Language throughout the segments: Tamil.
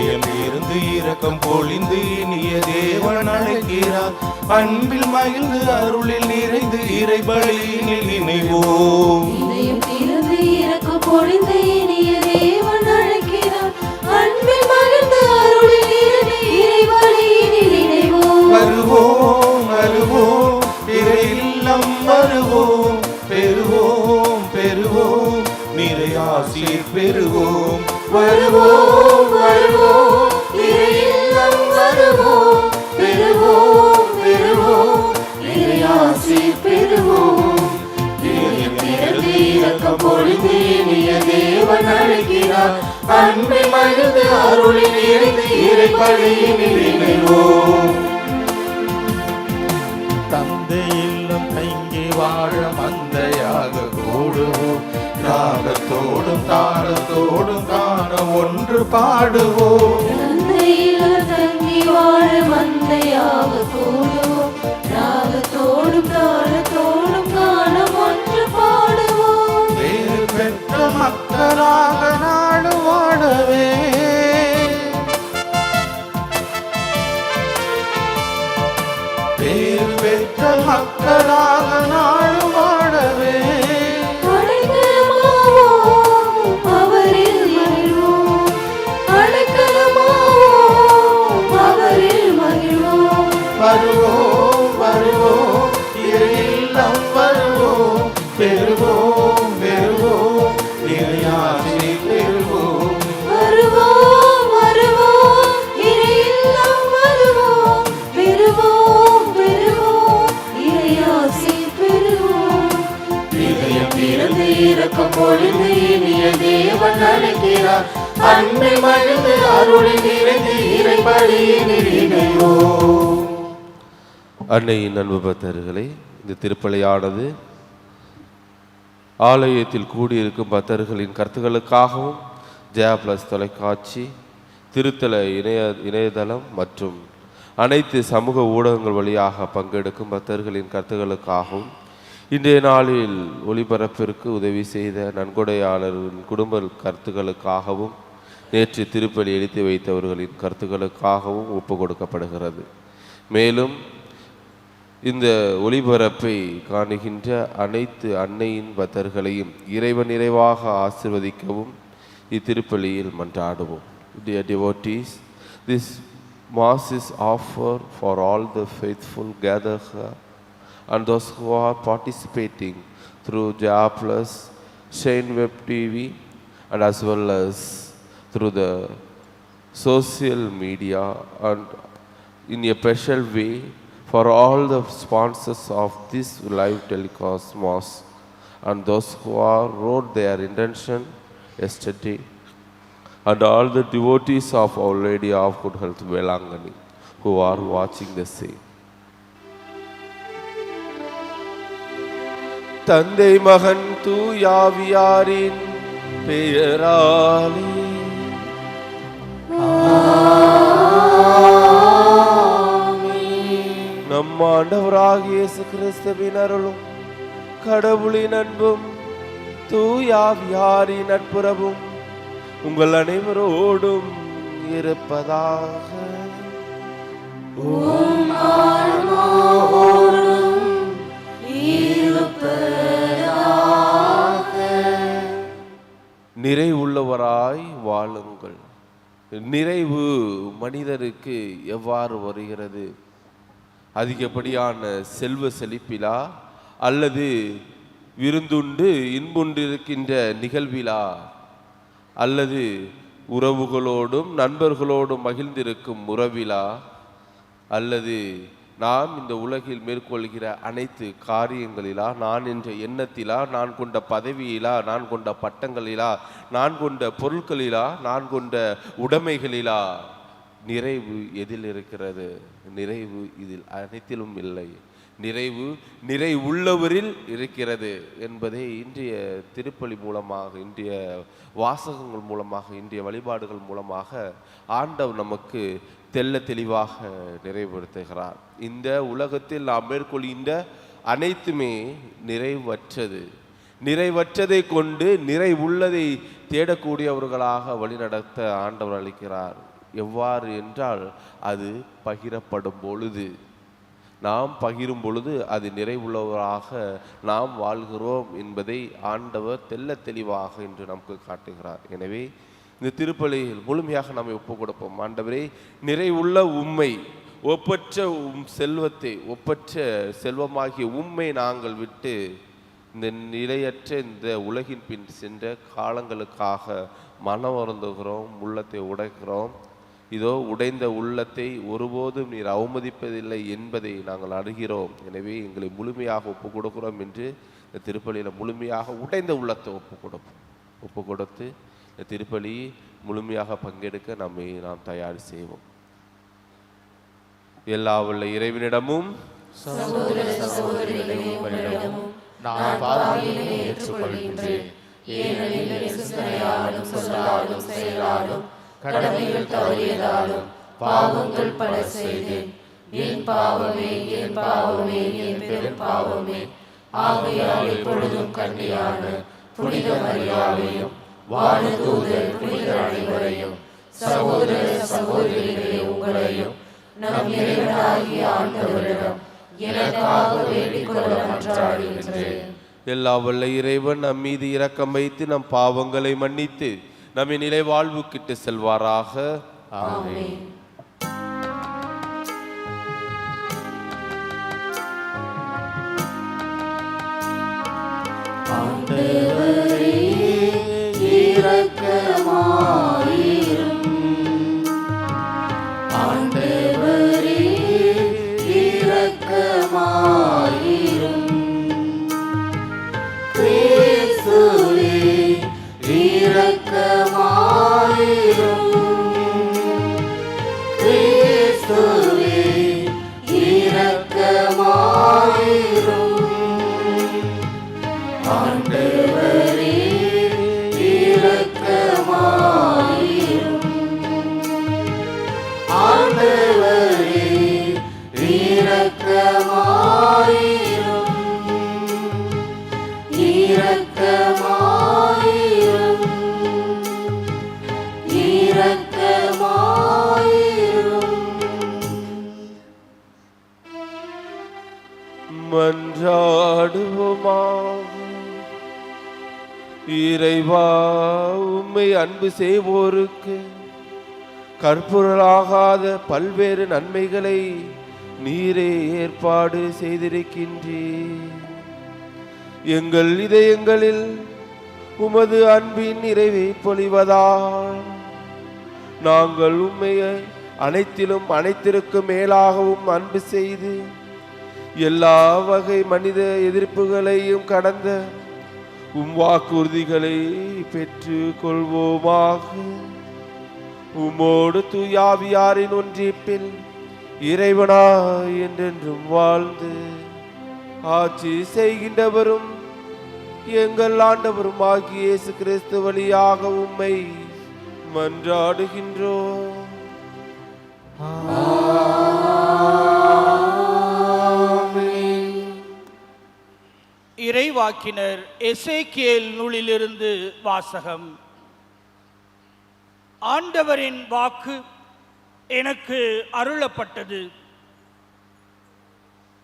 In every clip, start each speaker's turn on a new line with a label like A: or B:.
A: இருந்து இரக்கம் பொழிந்து இனிய தேவன் அழைக்கிறார். அன்பில் மகிழ்ந்து அருளில் நிறைந்து இறை பலியினில் இணைவோம்.
B: இருந்து இரக்கம் பொழிந்து இனிய தேவன் அழைக்கிறார். அன்பில் மகிழ்ந்து அருளில் நிறைந்து இறை பலியினில் இணைவோம்.
A: வருவோம் வருவோம் இறை இல்லம் வருவோம். பெறுவோம் பெறுவோம் நிறை ஆசீர் பெறுவோம்.
B: வருவோம் வருவோம் இறை இல்லம் வருவோம். பெறுவோம் பெறுவோம் இறை ஆசீர் பெறுவோம். இருந்து இரக்கம் பொழிந்து இனிய தேவன் அழைக்கிறார். அன்பில் மகிழ்ந்து அருளில் நிறைந்து இறை பலியினில் இணைவோம்.
A: தந்தை இல்லம் தங்கி வாழ மந்தையாக கூடுவோம். ராகத்தோடும் தாளத்தோடும் காண ஒன்று பாடுவோம்.
B: தந்தை இல்லம் தங்கி வாழ மந்தையாக கூடுவோம். ராகத்தோடும் தாளத்தோடும் காண ஒன்று பாடுவோம்.
A: வேறு பெற்ற மக்களாக நாடு வாழவே பேர் பெற்ற மக்களாக நாடு வாழவே
B: அடைக்கலமாவோம் அவரில் மகிழ்வோம். அடைக்கலமாவோம் அவரில் மகிழ்வோம்.
A: வருவோம் வருவோம் இறை இல்லம் வருவோம். பெறுவோம் பெறுவோம் இறையாசி பெறுவோம்.
B: வருவோம் வருவோம் இறை இல்லம் வருவோம். பெறுவோம் பெறுவோம் இறை ஆசி பெறுவோம். இருந்து இரக்கம் பொழிந்து இனிய தேவன் அழைக்கிறார். அன்பில் மகிழ்ந்து அருளில் நிறைந்து இறை பலியினில் இணைவோம்.
C: அன்னையின் அன்பு பக்தர்களே, இந்த திருப்பலியானது ஆலயத்தில் கூடியிருக்கும் பக்தர்களின் கருத்துக்களுக்காகவும் ஜெயா பிளஸ் தொலைக்காட்சி, திருத்தல இணையதளம் மற்றும் அனைத்து சமூக ஊடகங்கள் வழியாக பங்கெடுக்கும் பக்தர்களின் கருத்துக்களுக்காகவும் இன்றைய நாளில் ஒளிபரப்பிற்கு உதவி செய்த நன்கொடையாளர்களின் குடும்ப கருத்துக்களுக்காகவும் நேற்று திருப்பலி எழுதி வைத்தவர்களின் கருத்துக்களுக்காகவும் ஒப்பு கொடுக்கப்படுகிறது. மேலும் இந்த ஒளிபரப்பை காணுகின்ற அனைத்து அன்னையின் பக்தர்களையும் இறைவன் நிறைவாக ஆசிர்வதிக்கவும் இத்திருப்பலியில் மன்றாடுவோம். Dear devotees, this Mass is offered for all the faithful gathered here and those who are participating through Jaya Plus, Shane Web TV and as well as through the social media, and in a special way for all the sponsors of this live telecast Mass and those who are wrote their intention yesterday, and all the devotees of Our Lady of Good Health Velangani who are watching the same. தந்தை மகன் தூயாவியாரின் பெயராலே நம் ஆண்டவராகிய இயேசு கிறிஸ்துவின் அருளும் கடவுளின் அன்பும் தூயாவியாரின் நட்புறவும் உங்கள் அனைவரோடும் இருப்பதாக. நிறைவுள்ளவராய் வாழுங்கள். நிறைவு மனிதருக்கு எவ்வாறு வருகிறது? அதிகப்படியான செல்வ செழிப்பிலா அல்லது விருந்துண்டு இன்புண்டிருக்கின்ற நிகழ்விலா அல்லது உறவுகளோடும் நண்பர்களோடும் மகிழ்ந்திருக்கும் உறவிலா அல்லது நாம் இந்த உலகில் மேற்கொள்கிற அனைத்து காரியங்களிலா, நான் என்ற எண்ணத்திலா, நான் கொண்ட பதவியிலா, நான் கொண்ட பட்டங்களிலா, நான் கொண்ட பொருட்களிலா, நான் கொண்ட உடைமைகளிலா நிறைவு எதில் இருக்கிறது? நிறைவு இதில் அனைத்திலும் இல்லை. நிறைவுள்ளவரில் இருக்கிறது என்பதை இன்றைய திருப்பலி மூலமாக, இன்றைய வாசகங்கள் மூலமாக, இன்றைய வழிபாடுகள் மூலமாக ஆண்டவர் நமக்கு தெள்ள தெளிவாக நிறைவுறுத்துகிறார். இந்த உலகத்தில் நாம் மேற்கொள்கின்ற அனைத்துமே நிறைவற்றதை கொண்டு நிறைவுள்ளதை தேடக்கூடியவர்களாக வழிநடத்த ஆண்டவர் அளிக்கிறார். எவ்வாறு என்றால் அது பகிரப்படும் பொழுது, நாம் பகிரும் பொழுது அது நிறைவுள்ளவராக நாம் வாழ்கிறோம் என்பதை ஆண்டவர் தெல்ல தெளிவாக இன்று நமக்கு காட்டுகிறார். எனவே இந்த திருப்பலியில் முழுமையாக நம்மை ஒப்புக் கொடுப்போம். ஆண்டவரே, நிறைவுள்ள உம்மை, ஒப்பற்ற செல்வத்தை, ஒப்பற்ற செல்வமாகிய உம்மை நாங்கள் விட்டு இந்த நிலையற்ற இந்த உலகின் பின் சென்ற காலங்களுக்காக மனம் வருந்துகிறோம், உள்ளத்தை உடைக்கிறோம். இதோ உடைந்த உள்ளத்தை ஒருபோதும் நீர் அவமதிப்பதில்லை என்பதை நாங்கள் அறிகிறோம். எனவே எங்களை முழுமையாக ஒப்பு கொடுக்கிறோம் என்று இந்த திருப்பலியில் முழுமையாக உடைந்த உள்ளத்தை ஒப்பு கொடுத்து இந்த திருப்பலி முழுமையாக பங்கெடுக்க நாம் தயார் செய்வோம். எல்லா உள்ள இறைவனிடமும்
A: சகோதர சகோதரிகளிடம் நான் பாவங்களை ஏற்றுக்கொள்கின்றேன். ஏனெனில் என் சிந்தனையாலும் சொல்லாலும் செயலாலும் கடமைகள் தவறியதாலும் பாவங்கள் பல செய்தேன். என் பாவமே, என் பாவமே, என் பெரும் பாவமே. ஆகையால் எப்பொழுதும் கன்னியான புனித மரியாதையும் வானதூதர் புனிதர் அனைவரையும் சகோதர சகோதரிகளே உங்களையும் நம் இறைவனாகிய ஆண்டவரிடம் எனக்காக வேண்டிக் கொள்ள மன்றாடுகின்றேன்.
C: எல்லா வல்ல இறைவன் நம் மீது இரக்கம் வைத்து நம் பாவங்களை மன்னித்து நம்மை நிலை வாழ்வுக்கிட்டு செல்வாராக.
A: ஆமென். ஆண்டவரே இரக்கமாயிரும். ஆண்டவரே இரக்கமாயிரும். கிறிஸ்துவே இரக்கமாயிரும். கிறிஸ்துவே இரக்கமாயிரும். ஆண்டவரே இரக்கமாயிரும். ஆண்டவரே இரக்கமாயிரும். இரக்கமாயிரும். இரக்கமாயிரும்.
C: மன்றாடுவோமாக. இறைவா, உம்மை அன்பு செய்வோருக்கு கற்புரலாகாத பல்வேறு நன்மைகளை நீரே ஏற்பாடு செய்திருக்கின்றீர். எங்கள் இதயங்களில் உமது அன்பின் நிறைவை பொழிவதால் நாங்கள் உம்மை அனைத்திலும் அனைத்திற்கும் மேலாகவும் அன்பு செய்து எல்லா வகை மனித எதிர்ப்புகளையும் கடந்த வாக்குறுதிகளை பெற்று கொள்வோமாக. உம்மோடு தூயாவியாரின் ஒன்றிப்பில் இறைவனாய் என்றென்றும் வாழ்ந்து ஆட்சி செய்கின்றவரும் எங்கள் ஆண்டவரும் ஆகிய இயேசு கிறிஸ்து வழியாக உம்மை மன்றாடுகின்றோம்.
D: இறைவாக்கினர் எசேக்கியேல் நூலிலிருந்து வாசகம். ஆண்டவரின் வாக்கு எனக்கு அருளப்பட்டது.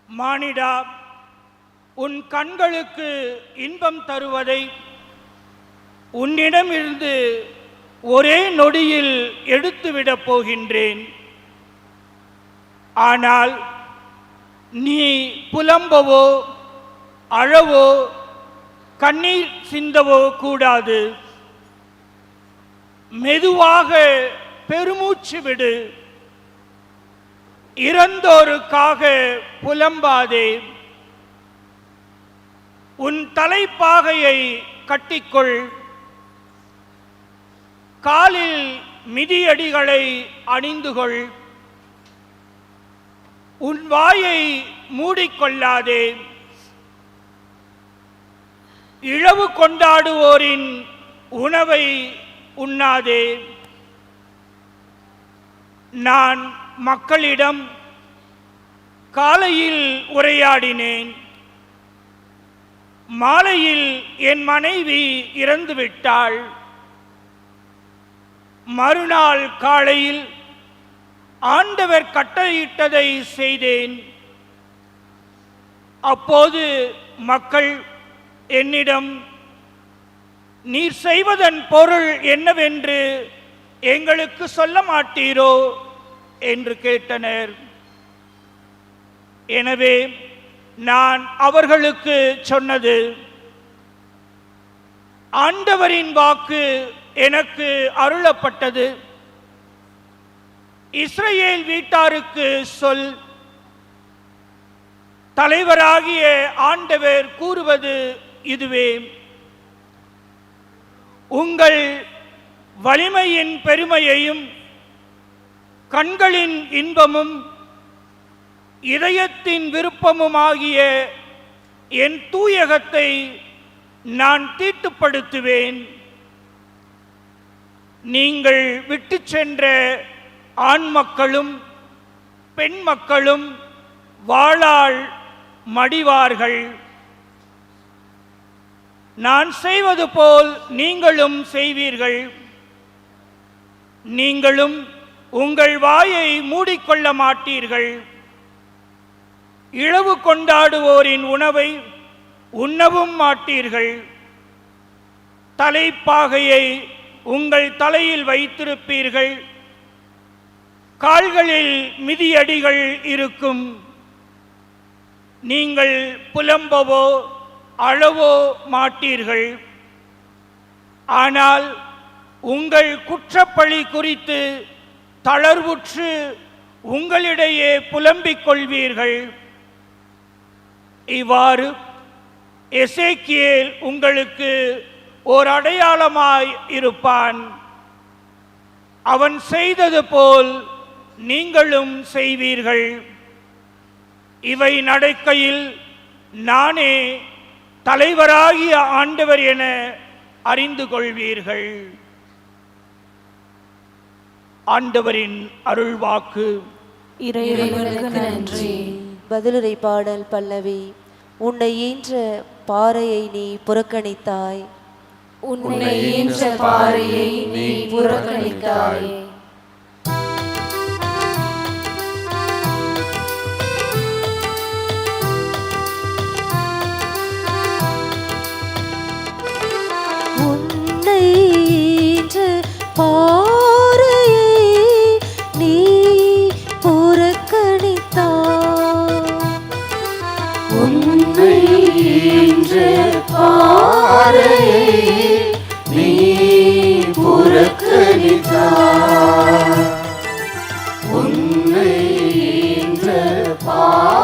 D: மானிடா, உன் கண்களுக்கு இன்பம் தருவதை உன்னிடமிருந்து ஒரே நொடியில் எடுத்துவிடப் போகின்றேன். ஆனால் நீ புலம்பவோ அழவோ கண்ணீர் சிந்தவோ கூடாது. மெதுவாக பெருமூச்சு விடு. இறந்தோருக்காக புலம்பாதே. உன் தலைப்பாகையை கட்டிக்கொள். காலில் மிதியடிகளை அணிந்துகொள். உன் வாயை மூடிக்கொள்ளாதே. இழவு கொண்டாடுவோரின் உணவை உண்ணாதே. நான் மக்களிடம் காலையில் உரையாடினேன். மாலையில் என் மனைவி இறந்துவிட்டாள். மறுநாள் காலையில் ஆண்டவர் கட்டளையிட்டதை செய்தேன். அப்போது மக்கள் என்னிடம், நீர் செய்வதன் பொருள் என்னவென்று எங்களுக்கு சொல்ல மாட்டீரோ என்று கேட்டனர். எனவே நான் அவர்களுக்கு சொன்னது, ஆண்டவரின் வாக்கு எனக்கு அருளப்பட்டது. இஸ்ரவேல் வீட்டாருக்கு சொல், தலைவராகிய ஆண்டவர் கூறுவது இதுவே, உங்கள் வலிமையின் பெருமையையும் கண்களின் இன்பமும் இதயத்தின் விருப்பமுமாகிய என் தூயகத்தை நான் தீட்டுப்படுத்துவேன். நீங்கள் விட்டு சென்ற ஆண் மக்களும் பெண் மக்களும் வாளால் மடிவார்கள். நான் செய்வது போல் நீங்களும் செய்வீர்கள். நீங்களும் உங்கள் வாயை மூடிக்கொள்ள மாட்டீர்கள். இழவு கொண்டாடுவோரின் உணவை உண்ணவும் மாட்டீர்கள். தலைப்பாகையை உங்கள் தலையில் வைத்திருப்பீர்கள். கால்களில் மிதியடிகள் இருக்கும். நீங்கள் புலம்பவோ அழவோ மாட்டீர்கள். ஆனால் உங்கள் குற்றப்பழி குறித்து தளர்வுற்று உங்களிடையே புலம்பிக் கொள்வீர்கள். இவ்வாறு எசேக்கியேல் உங்களுக்கு ஓர் அடையாளமாய் இருப்பான். அவன் செய்தது போல் நீங்களும் செய்வீர்கள். இவை நடக்கையில் நானே தலைவராகிய ஆண்டவர் என அறிந்து கொள்வீர்கள். ஆண்டவரின் அருள்வாக்கு.
B: இறைவனுக்கு நன்றி.
A: பதிலுரை பாடல் பல்லவி. உன்னை ஈன்ற பாறையை நீ புறக்கணித்தாய்,
B: உன்னை ஈன்ற பாறையை நீ புறக்கணித்தாய்.
A: உன்னை ஈன்ற பாறையை நீ புறக்கணித்தாய்,
B: உன்னை ஈன்ற பாறையை நீ புறக்கணித்தாய். உன்னை ஈன்ற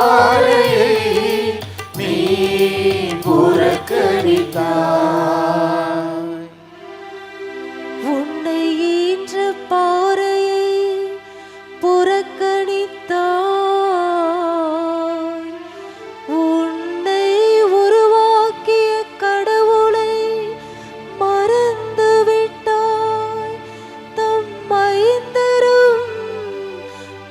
B: பாறையை நீ புறக்கணித்தாய்.
A: உன்னை ஈன்ற பாறையை புறக்கணித்தாய். உன்னை உருவாக்கிய கடவுளை மறந்து விட்டாய். தம் மைந்தரும்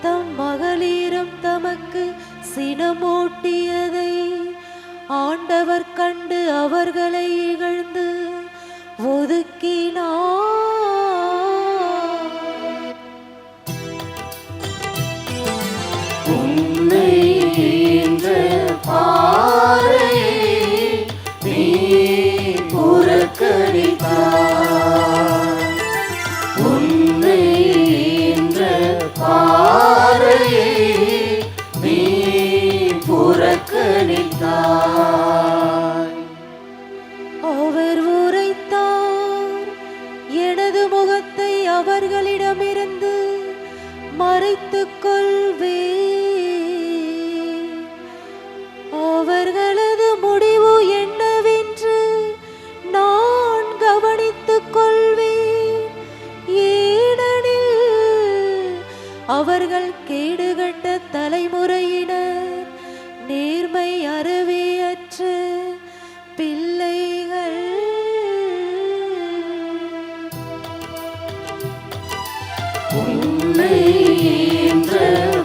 A: தம் மகளிரும் தமக்கு சினமூட்டியதை ஆண்டவர் கண்டு அவர்களை இகழ்ந்து ஒதுக்கினார்.
B: உன்னை ஈன்ற பாறையை நீ புறக்கணித்தாய். உன்னை ஈன்ற பாறையை நீ புறக்கணித்தாய்.
A: அவர் உரைத்தார், எனது முகத்தை அவர்களிடமிருந்து மறைத்துக் கொள்வேன். அவர்களது முடிவு என்னவென்று நான் கவனித்துக் கொள்வேன். ஏனெனில் அவர்கள் கேடுகட்ட தலைமுறையினர், நேர்மை அறவே அற்ற பிள்ளைகள்.
B: உன்னை ஈன்ற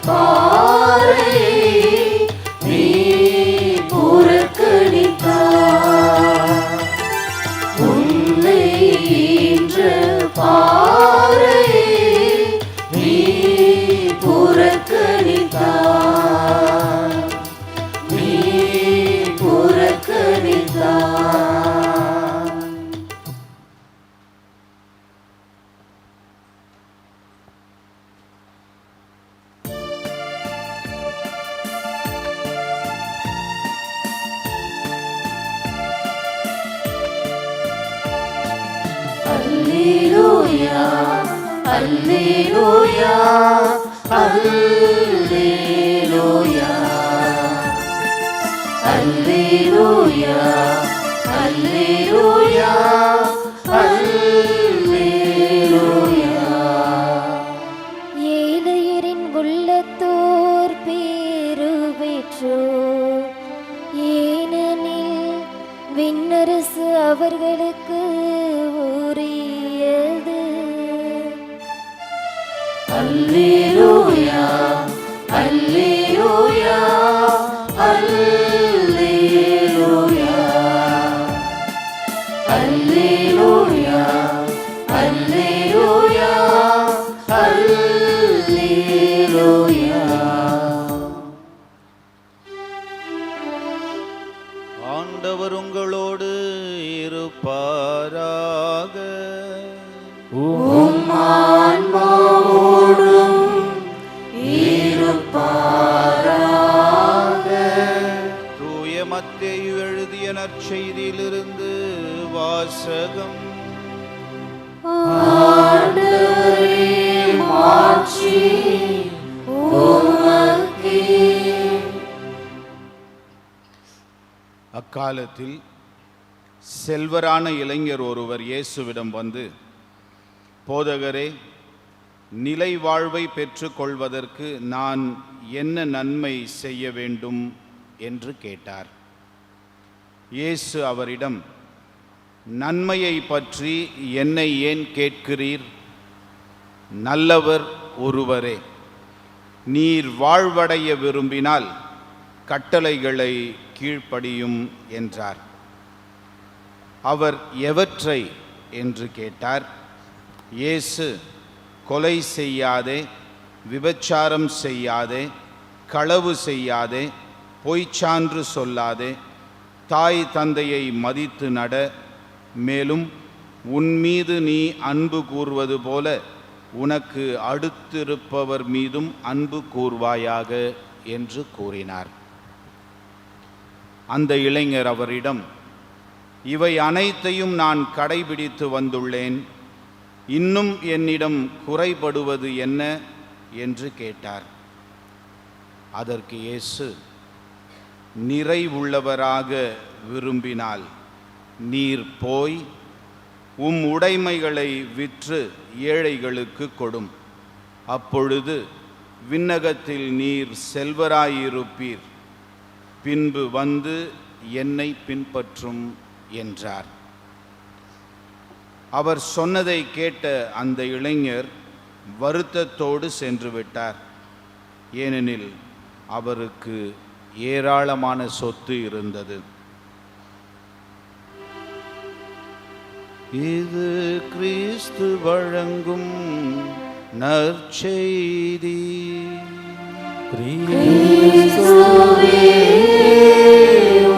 B: பாறையை நீ புறக்கணித்தாய். உன்னை ஈன்ற பாறையை நீ அல்லேலூயா அல்லேலூயா அல்லேலூயா அல்லேலூயா அல்லேலூயா அல்லேலூயா.
A: ஏழையரின் உள்ளத்தோர் பேரு பெற்றோர், ஏனெனில் விண்ணரசு அவர்களுக்கு உரியது.
B: அல்லேலூயா அல்லேலூயா அல்லேலூயா அல்லேலூயா அல்லேலூயா அல்லேலூயா.
E: ஆண்டவர் உங்களோடு இருப்பாராக.
B: உம் ஆன்மாவோடும் இருப்பாராக.
E: தூய மத்தேயு எழுதிய நற்செய்தியிலிருந்து வாசகம்.
B: ஆண்டவரே மாட்சி உமக்கே.
E: அக்காலத்தில் செல்வரான இளைஞர் ஒருவர் இயேசுவிடம் வந்து, போதகரே, நிலை வாழ்வை பெற்றுக்கொள்வதற்கு நான் என்ன நன்மை செய்ய வேண்டும் என்று கேட்டார். இயேசு அவரிடம், நன்மையை பற்றி என்னை ஏன் கேட்கிறீர்? நல்லவர் ஒருவரே. நீர் வாழ்வடைய விரும்பினால் கட்டளைகளை கீழ்ப்படியும் என்றார். அவர் எவற்றை என்று கேட்டார். இயேசு, கொலை செய்யாதே, விபச்சாரம் செய்யாதே, களவு செய்யாதே, பொய்ச்சான்று சொல்லாதே, தாய் தந்தையை மதித்து நட, மேலும் உன்மீது நீ அன்பு கூர்வது போல உனக்கு அடுத்திருப்பவர் மீதும் அன்பு கூர்வாயாக என்று கூறினார். அந்த இளைஞர் அவரிடம், இவை அனைத்தையும் நான் கடைபிடித்து வந்துள்ளேன், இன்னும் என்னிடம் குறைபடுவது என்ன என்று கேட்டார். அதற்கு இயேசு, நிறைவுள்ளவராக விரும்பினால் நீர் போய் உம் உடைமைகளை விற்று ஏழைகளுக்கு கொடும், அப்பொழுது விண்ணகத்தில் நீர் செல்வராயிருப்பீர், பின்பு வந்து என்னை பின்பற்றும் என்றார். அவர் சொன்னதை கேட்ட அந்த இளைஞர் வருத்தத்தோடு சென்று விட்டார். ஏனெனில் அவருக்கு ஏராளமான சொத்து இருந்தது. இது கிறிஸ்து வழங்கும் நற்செய்தி.
B: கிறிஸ்துவே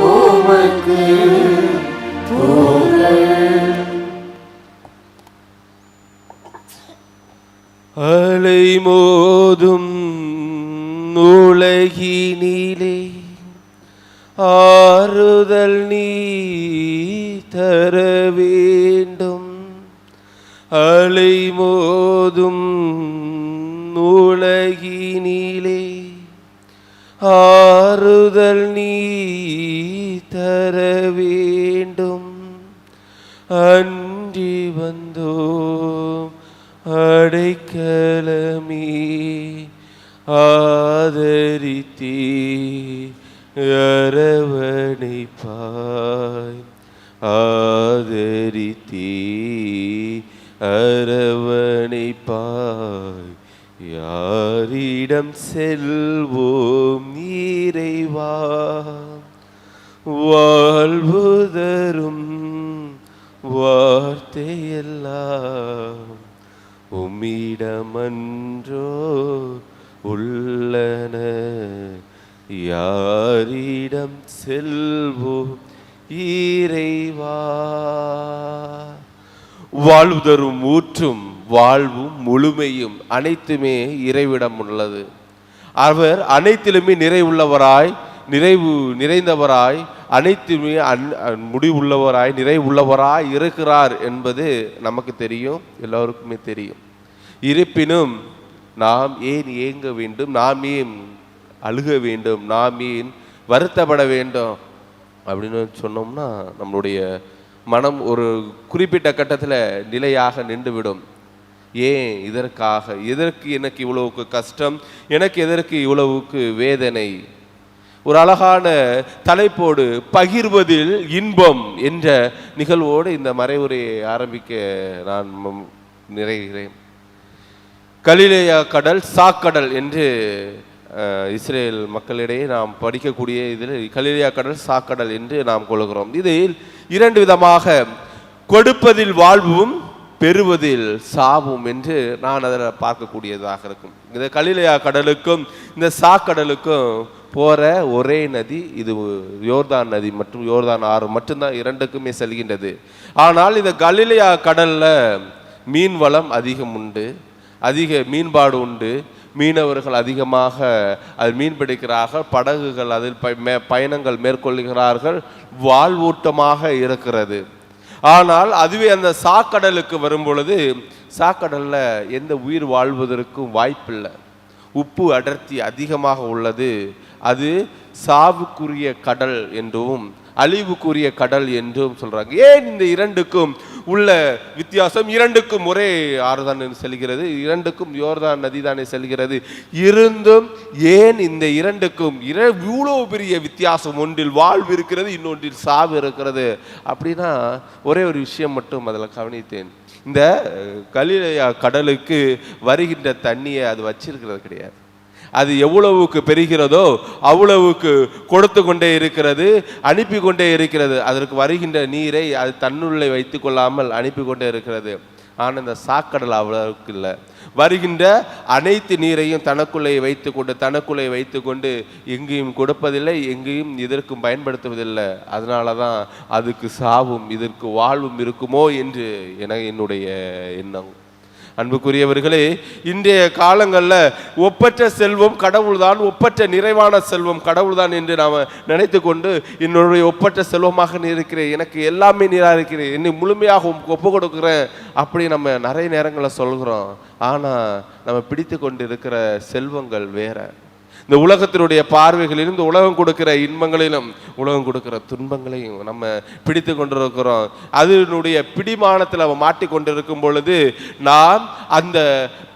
B: உமக்கு புகழ்.
C: அலைமோதும் உலகினிலே ஆறுதல் நீ தர வேண்டும். அலைமோதும் உலகினிலே ஆறுதல் நீ தர வேண்டும். அன்றி வந்தோம் அடைக்கலமே, ஆதரித்தே அரவணைப்பாய், ஆதரித்தே அரவணைப்பாய். யாரிடம் செல்வோம் இறைவா? வாழ்வு தரும் வார்த்தையெல்லாம் உம்மிடமன்றோ உள்ளன. யாரிடம் செல்வோம் இறைவா? வாழ்வு தரும் ஊற்றும் வாழ்வும் முழுமையும் அனைத்துமே இறைவிடம் உள்ளது. அவர் அனைத்திலுமே நிறைவுள்ளவராய், நிறைந்தவராய், அனைத்துமே முடிவுள்ளவராய் நிறைவுள்ளவராய் இருக்கிறார் என்பது நமக்கு தெரியும், எல்லோருக்குமே தெரியும். இருப்பினும் நாம் ஏன் ஏங்க வேண்டும், நாம் ஏன் அழுக வேண்டும், நாம் ஏன் வருத்தப்பட வேண்டும் அப்படின்னு சொன்னோம்னா நம்மளுடைய மனம் ஒரு குறிப்பிட்ட கட்டத்தில் நிலையாக நின்றுவிடும். ஏன் இதற்காக, எதற்கு எனக்கு இவ்வளவுக்கு கஷ்டம், எனக்கு எதற்கு இவ்வளவுக்கு வேதனை? ஒரு அழகான தலைப்போடு பகிர்வதில் இன்பம் என்ற நிகழ்வோடு இந்த மறைவுரையை ஆரம்பிக்க நான் நிறைகிறேன். கலிலேயா கடல் சாக்கடல் என்று இஸ்ரேல் மக்களிடையே நாம் படிக்கக்கூடிய இதில் கலிலேயா கடல் சாக்கடல் என்று நாம் கொள்கிறோம். இதில் இரண்டு விதமாக கொடுப்பதில் வாழ்வும் பெறுவதில் சாவும் என்று நான் அதில் பார்க்கக்கூடியதாக இருக்கும். இந்த கலிலேயா கடலுக்கும் இந்த சாக்கடலுக்கும் போகிற ஒரே நதி இது யோர்தான் நதி மற்றும் யோர்தான் ஆறு மட்டும்தான் இரண்டுக்குமே செல்கின்றது. ஆனால் இந்த கலிலேயா கடலில் மீன் வளம் அதிகம் உண்டு, அதிக மீன்பாடு உண்டு, மீனவர்கள் அதிகமாக அது மீன் பிடிக்கிறார்கள், படகுகள் அதில் பயணங்கள் மேற்கொள்கிறார்கள், வாழ்வூட்டமாக இருக்கிறது. ஆனால் அதுவே அந்த சாக்கடலுக்கு வரும் பொழுது சாக்கடலில் எந்த உயிர் வாழ்வதற்கும் வாய்ப்பில்லை. உப்பு அடர்த்தி அதிகமாக உள்ளது. அது சாவுக்குரிய கடல் என்றும் அழிவுக்குரிய கடல் என்றும் சொல்றாங்க. ஏன் இந்த இரண்டுக்கும் உள்ள வித்தியாசம்? இரண்டுக்கும் ஒரே ஆறுதான் செல்கிறது, இரண்டுக்கும் யோர்தான் நதி தானே செல்கிறது. இருந்தும் ஏன் இந்த இரண்டுக்கும் இவ்வளவு பெரிய வித்தியாசம்? ஒன்றில் வாழ்வு இருக்கிறது, இன்னொன்றில் சாவு இருக்கிறது. அப்படின்னா ஒரே ஒரு விஷயம் மட்டும் அதில் கவனித்தேன். இந்த கலிலேயா கடலுக்கு வருகின்ற தண்ணியை அது வச்சிருக்கிறது கிடையாது. அது எவ்வளவுக்கு பெறுகிறதோ அவ்வளவுக்கு கொடுத்து கொண்டே இருக்கிறது, அனுப்பி கொண்டே இருக்கிறது. அதற்கு வருகின்ற நீரை அது தன்னுள்ளே வைத்து கொள்ளாமல் அனுப்பி கொண்டே இருக்கிறது. ஆனால் இந்த சாக்கடல் அவ்வளவுக்கு இல்லை. வருகின்ற அனைத்து நீரையும் தனக்குள்ளே வைத்து கொண்டு எங்கேயும் கொடுப்பதில்லை, எங்கேயும் இதற்கும் பயன்படுத்துவதில்லை. அதனால தான் அதுக்கு சாவும் இதற்கு வாழ்வும் இருக்குமோ என்று என்னுடைய எண்ணம். அன்புக்குரியவர்களே, இன்றைய காலங்களில் ஒப்பற்ற செல்வம் கடவுள்தான், ஒப்பற்ற நிறைவான செல்வம் கடவுள்தான் என்று நாம் நினைத்து கொண்டு என்னுடைய ஒப்பற்ற செல்வமாக இருக்கிறேன், எனக்கு எல்லாமே நீராக இருக்கிறேன், என்னை முழுமையாக ஒப்பு கொடுக்குறேன் அப்படி நம்ம நிறைய நேரங்களில் சொல்கிறோம். ஆனால் நம்ம பிடித்து கொண்டு இருக்கிற செல்வங்கள் வேற. இந்த உலகத்தினுடைய பார்வைகளிலும் இந்த உலகம் கொடுக்கிற இன்பங்களிலும் உலகம் கொடுக்கிற துன்பங்களையும் நம்ம பிடித்து கொண்டிருக்கிறோம். அதனுடைய பிடிமானத்தில் மாட்டிக்கொண்டிருக்கும் பொழுது நாம் அந்த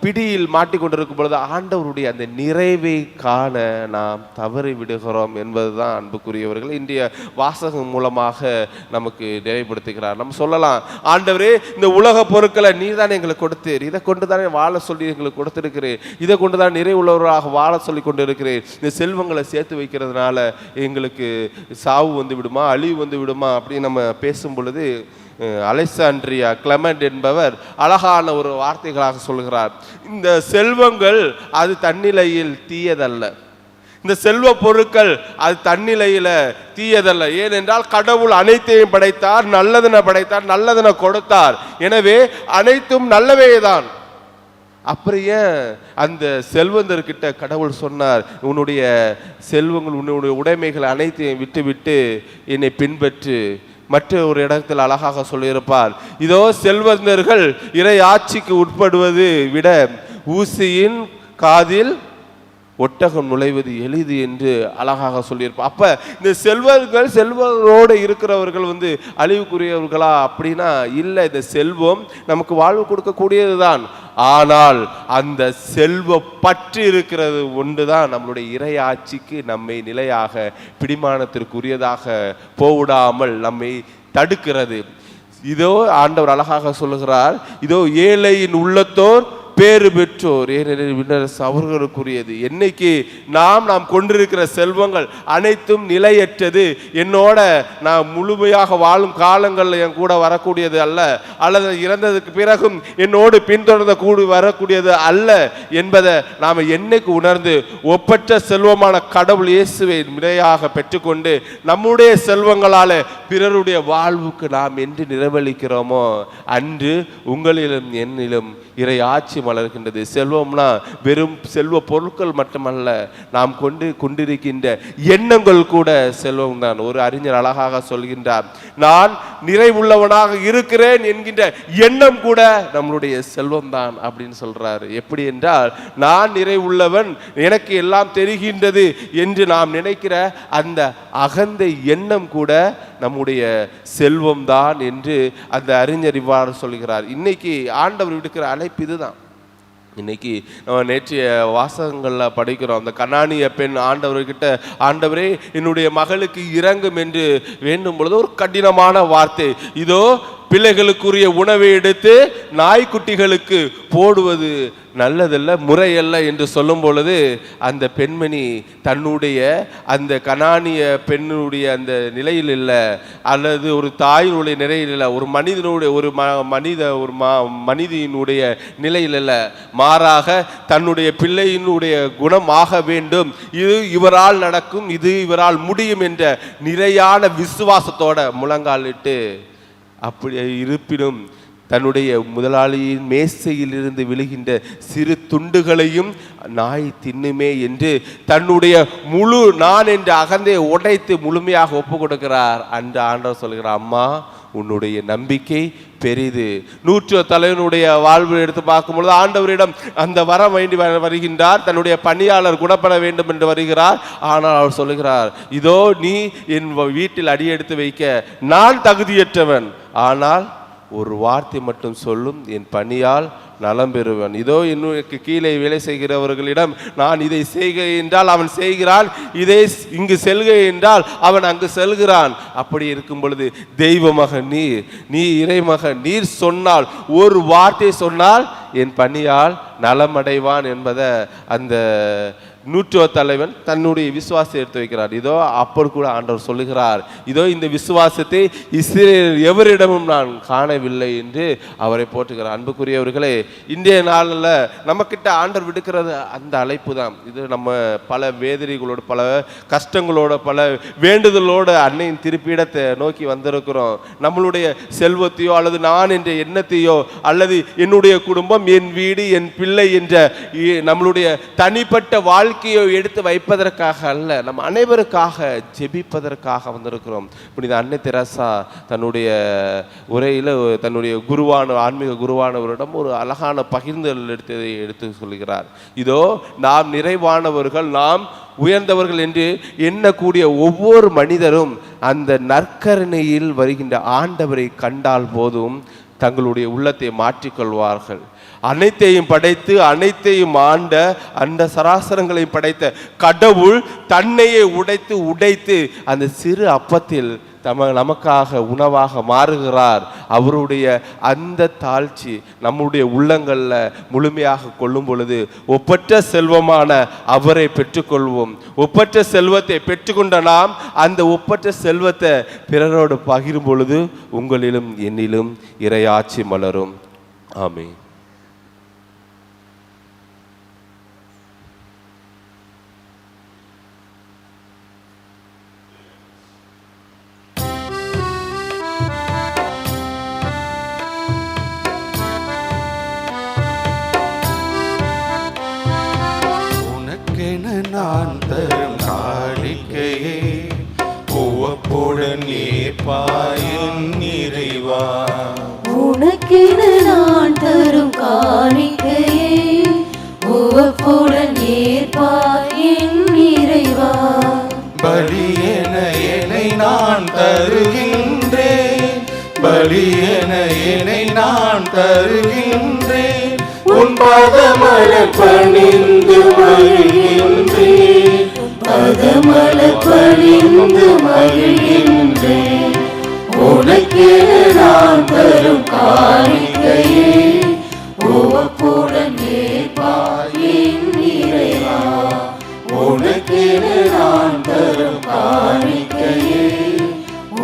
C: பிடியில் மாட்டிக்கொண்டிருக்கும் பொழுது ஆண்டவருடைய அந்த நிறைவை காண நாம் தவறி விடுகிறோம் என்பதுதான் அன்புக்குரியவர்கள் இன்றைய வாசகம் மூலமாக நமக்கு நினைவுபடுத்துகிறார். நம்ம சொல்லலாம், ஆண்டவரே இந்த உலக பொருட்களை நீர் தானே எங்களுக்கு கொடுத்தீர், இதை கொண்டு தானே வாழ சொல்லி எங்களுக்கு கொடுத்திருக்கிறேன், இதை கொண்டு தான் நிறைவுள்ளவராக வாழ சொல்லி கொண்டு இருக்கிறேன். இந்த செல்வங்களை சேர்த்து வைக்கிறதுனால எங்களுக்கு சாவு வந்து விடுமா, அழிவு வந்து விடுமா அப்படின்னு நம்ம பேசும் பொழுது அலெக்சாண்ட்ரியா கிளமெண்ட் என்பவர் அழகான ஒரு வார்த்தைகளாக சொல்கிறார். இந்த செல்வங்கள் அது தன்னிலையில் தீயதல்ல, இந்த செல்வ பொருட்கள் அது தன்னிலையில தீயதல்ல. ஏனென்றால் கடவுள் அனைத்தையும் படைத்தார், நல்லதென படைத்தார், நல்லதென கொடுத்தார். எனவே அனைத்தும் நல்லவேதான். அப்படியே அந்த செல்வந்தர்கிட்ட கடவுள் சொன்னார், உன்னுடைய செல்வங்கள் உன்னுடைய உடைமைகள் அனைத்தையும் விட்டு என்னை பின்பற்று. மற்ற ஒரு இடத்தில் அழகாக சொல்லியிருப்பார், இதோ செல்வந்தர்கள் இறை ஆட்சிக்கு உட்படுவது விட ஊசியின் காதில் ஒட்டகம் நுழைவது எளிது என்று அழகாக சொல்லியிருப்பார். அப்ப இந்த செல்வரோடு இருக்கிறவர்கள் அழிவுக்குரியவர்களா அப்படின்னா இல்லை. இந்த செல்வம் நமக்கு வாழ்வு கொடுக்கக்கூடியது தான். ஆனால் அந்த செல்வ பற்று இருக்கிறது ஒன்றுதான் நம்மளுடைய இறை ஆட்சிக்கு நம்மை நிலையாக பிடிமானத்திற்குரியதாக போவிடாமல் நம்மை தடுக்கிறது. இதோ ஆண்டவர் அழகாக சொல்லுகிறார், இதோ ஏழையின் உள்ளத்தோர் பேறு பெற்றோர், ஏனெனில் அவர்களுக்குரியது. என்னைக்கு நாம் கொண்டிருக்கிற செல்வங்கள் அனைத்தும் நிலையற்றது, என்னோட நான் முழுமையாக வாழும் காலங்களில் என் கூட வரக்கூடியது அல்ல, அல்லது இறந்ததுக்கு பிறகும் என்னோடு பின்தொடர்ந்த கூடி வரக்கூடியது அல்ல என்பதை நாம் என்னைக்கு உணர்ந்து ஒப்பற்ற செல்வமான கடவுள் இயேசுவை நிலையாக பெற்றுக்கொண்டு நம்முடைய செல்வங்களால பிறருடைய வாழ்வுக்கு நாம் என்று நிறைவளிக்கிறோமோ அன்று உங்களிலும் என்னிலும் இறை ஆட்சி மலர்கின்றது. செல்வம்னா வெறும் செல்வ பொருட்கள் மட்டுமல்ல, நாம் கொண்டிருக்கின்ற எண்ணங்கள் கூட செல்வம் தான். ஒரு அறிஞர் அழகாக சொல்கின்றார், நான் நிறைவுள்ளவனாக இருக்கிறேன் என்கின்ற எண்ணம் கூட நம்மளுடைய செல்வம் தான் அப்படின்னு சொல்றாரு. எப்படி என்றால், நான் நிறைவுள்ளவன், எனக்கு எல்லாம் தெரிகின்றது என்று நாம் நினைக்கிற அந்த அகந்த எண்ணம் கூட நம்முடைய செல்வம் தான் என்று அந்த அறிஞர் இவ்வாறு சொல்கிறார். இன்னைக்கு ஆண்டவர் விடுக்கிற அழைப்பு இதுதான். இன்னைக்கு நம்ம நேற்றைய வாசகங்களில் படிக்கிறோம், அந்த கனானிய பெண் ஆண்டவர்கிட்ட, ஆண்டவரே என்னுடைய மகளுக்கு இரங்கும் என்று வேண்டும் பொழுது ஒரு கடினமான வார்த்தை, இதோ பிள்ளைகளுக்குரிய உணவை எடுத்து நாய்க்குட்டிகளுக்கு போடுவது நல்லதல்ல, முறையல்ல என்று சொல்லும் பொழுது அந்த பெண்மணி தன்னுடைய அந்த கனானிய பெண்ணுடைய அந்த நிலையில் இல்லை, அல்லது ஒரு தாயினுடைய நிலையில் இல்லை, ஒரு மனிதனுடைய மனிதனுடைய நிலையில் இல்லை, மாறாக தன்னுடைய பிள்ளையினுடைய குணமாக வேண்டும், இது இவரால் நடக்கும், இது இவரால் முடியும் என்ற நிலையான விசுவாசத்தோட முழங்காலிட்டு, அப்படி இருப்பினும் தன்னுடைய முதலாளியின் மேசையில் இருந்து விழுகின்ற சிறு துண்டுகளையும் நாய் தின்னுமே என்று தன்னுடைய முழு நான் என்ற அகந்தையை உடைத்து முழுமையாக ஒப்பு கொடுக்கிறார். அந்த ஆண்டவர் சொல்கிறார், அம்மா உன்னுடைய நம்பிக்கை பெரிது. நூற்று தலைவனுடைய வாழ்வு எடுத்து பார்க்கும்பொழுது ஆண்டவரிடம் அந்த வரம் வேண்டி வருகின்றார், தன்னுடைய பணியாளர் குணப்பட வேண்டும் என்று வருகிறார். ஆனால் அவர் சொல்லுகிறார், இதோ நீ என் வீட்டில் அடியெடுத்து வைக்க நான் தகுதியற்றவன், ஆனால் ஒரு வார்த்தை மட்டும் சொல்லும், என் பணியால் நலம் பெறுவன். இதோ இன்னும் கீழே வேலை செய்கிறவர்களிடம் நான் இதை செய்க என்றால் அவன் செய்கிறான், இதை இங்கு செல்க என்றால் அவன் அங்கு செல்கிறான். அப்படி இருக்கும் பொழுது தெய்வமக நீ இறைமக நீர் சொன்னால், ஒரு வார்த்தை சொன்னால் என் பணியால் நலமடைவான் என்பதை அந்த நூற்றுவ தலைவன் தன்னுடைய விசுவாசத்தை எடுத்து வைக்கிறார். இதோ அப்படி கூட ஆண்டவர் சொல்லுகிறார், இதோ இந்த விசுவாசத்தை இஸ்ரேல் எவரிடமும் நான் காணவில்லை என்று அவரை போற்றுகிறார். அன்புக்குரியவர்களே, இன்றைய நாளில் நம்மக்கிட்ட ஆண்டவர் விடுக்கிறது அந்த அழைப்பு தான். இது நம்ம பல வேதனைகளோடு, பல கஷ்டங்களோட, பல வேண்டுதலோடு அன்னையின் திருப்பீடத்தை நோக்கி வந்திருக்கிறோம். நம்மளுடைய செல்வத்தையோ அல்லது நான் என்ற எண்ணத்தையோ அல்லது என்னுடைய குடும்பம், என் வீடு, என் பிள்ளை என்ற நம்மளுடைய தனிப்பட்ட வாழ்க்கையை எடுத்து வைப்பதற்காக அல்ல, நம்ம அனைவருக்காக ஜெபிப்பதற்காக வந்திருக்கிறோம். புனித அன்னை தெரசா தன்னுடைய உரையில் தன்னுடைய ஆன்மீக குருவானவரிடம் ஒரு அழகான பகிர்ந்தல் எடுத்து சொல்கிறார். இதோ நாம் நிறைவானவர்கள், நாம் உயர்ந்தவர்கள் என்று எண்ணக்கூடிய ஒவ்வொரு மனிதரும் அந்த நற்கருணையில் வருகின்ற ஆண்டவரை கண்டால் போதும் தங்களுடைய உள்ளத்தை மாற்றிக்கொள்வார்கள். அனைத்தையும் படைத்து அனைத்தையும் ஆண்ட அந்த சராசரங்களை படைத்த கடவுள் தன்னையே உடைத்து அந்த சிறு அப்பத்தில் நமக்காக உணவாக மாறுகிறார். அவருடைய அந்த தாழ்ச்சி நம்முடைய உள்ளங்களில் முழுமையாக கொள்ளும் பொழுது ஒப்பற்ற செல்வமான அவரை பெற்றுக்கொள்வோம். ஒப்பற்ற செல்வத்தை பெற்றுக்கொண்ட நாம் அந்த ஒப்பற்ற செல்வத்தை பிறரோடு பகிரும் பொழுது உங்களிலும் என்னிலும் இறையாட்சி மலரும். ஆமென்.
E: நான் தரும் காணிக்கையே உவப்புடன் ஏற்பாயின் நிறைவா,
B: உனக்கென நான் தரும் காணிக்கையே உவப்புடன் ஏற்பாயின் நிறைவா,
E: பலியென என்னை நான் தருகின்றேன், பலியென என்னை நான் தருகின்றேன், உன் பாதமலர் பணிந்து மகிழ்கின்றேன், பாதமலர் பணிந்து மகிழ்கின்றேன், உனக்கென நான் தரும் காணிக்கையே உவப்புடன் ஏற்பாயின் நிறைவா, உனக்கென நான் தரும் காணிக்கையே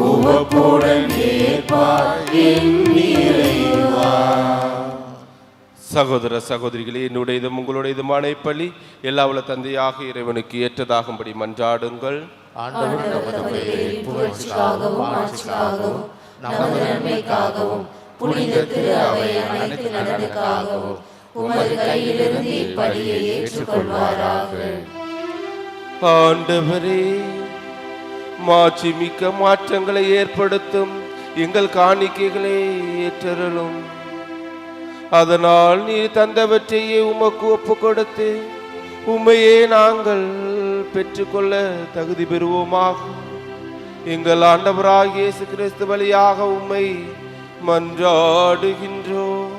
E: உவப்புடன் ஏற்பாயின் நிறைவா.
C: சகோதர சகோதரிகளே, என்னுடையதும் உங்களுடையதுமான பலி எல்லா உள்ள தந்தையாக இறைவனுக்கு ஏற்றதாகும்படி மன்றாடுங்கள்.
B: ஆண்டவர் நமது பெயரின் புகழ்ச்சிக்காகவும் ஆட்சிக்காகவும் நமது நன்மைக்காகவும் புனித திரு அவை அனைத்து நலனுக்காகவும் உமது கையிலிருந்து இப்படியை ஏற்றுக்கொள்வாராக.
C: ஆண்டவரே, மாட்சிமிக்க மாற்றங்களை ஏற்படுத்தும் எங்கள் காணிக்கைகளை ஏற்றருளும். அதனால் நீர் தந்தவற்றையே உமக்கு ஒப்பு கொடுத்து உம்மையே நாங்கள் பெற்றுக்கொள்ள தகுதி பெறுவோமாக. எங்கள் ஆண்டவராகிய இயேசு கிறிஸ்து வழியாக உம்மை மன்றாடுகின்றோம்.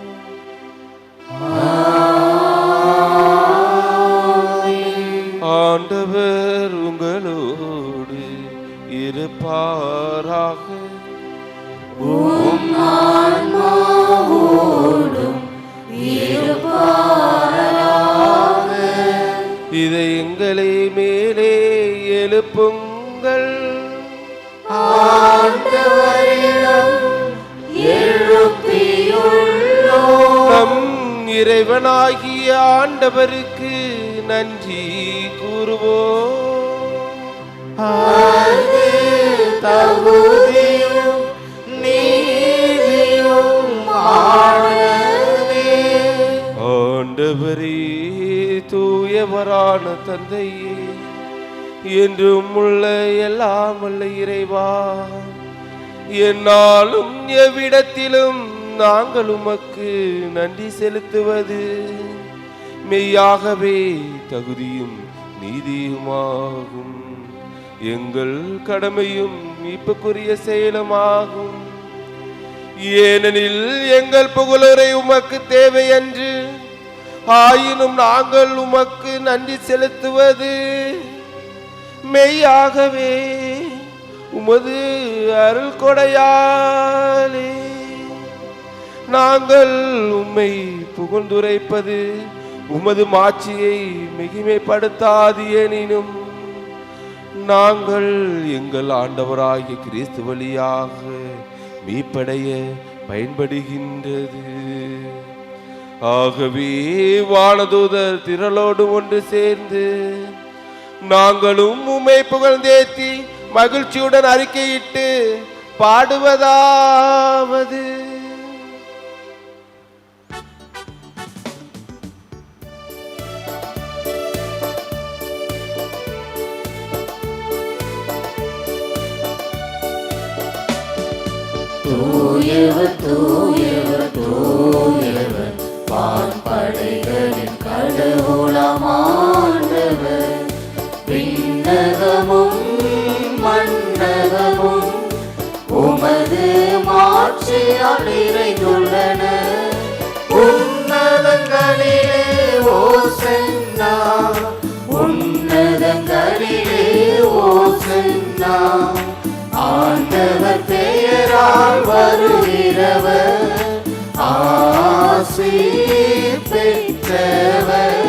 C: ஆண்டவர் உங்களோடு இருப்பாராக. இதை எங்களை மேலே எழுப்புங்கள். நம் இறைவனாகிய ஆண்டவருக்கு நன்றி கூறுவோம்.
E: தகுதியும் நீதியும்
C: ஆண்டவரே, தூயவரான தந்தையே, என்றும் உள்ள எல்லாம் வல்ல இறைவா, என்னாலும் எவ்விடத்திலும் நாங்கள் உமக்கு நன்றி செலுத்துவது மெய்யாகவே தகுதியும் நீதியுமாகும். எங்கள் கடமையும் மீட்புக்குரிய செயலுமாகும். ஏனெனில் எங்கள் புகழுரை உமக்கு தேவையன்று, ஆயினும் நாங்கள் உமக்கு நன்றி செலுத்துவது மெய்யாகவே உமது அருள் கொடையாலே. நாங்கள் உம்மை புகழ்ந்துரைப்பது உமது மாட்சியை மிகுமைப்படுத்தாது. எனினும் நாங்கள் எங்கள் ஆண்டவராகிய கிறிஸ்து வழியாக மீட்படைய பயன்படுகின்றது. ஆகவே வானதூதர் திரளோடு ஒன்று சேர்ந்து நாங்களும் உம்மை புகழ்ந்தேத்தி மகிழ்ச்சியுடன் அறிக்கையிட்டு பாடுவதாவது:
B: தூயவர் தூயவர் தூயவர், வான்படைகளின் கடவுளாம் ஆண்டவர். விண்ணகமும் மண்ணகமும் உமது மாட்சியால் நிறைந்துள்ளன. உன்னதங்களிலே ஓசன்னா, உன்னதங்களிலே ஓசன்னா. ஆண்டவர் பெயரால் வருகிறவர் ஆசி பெற்றவர்.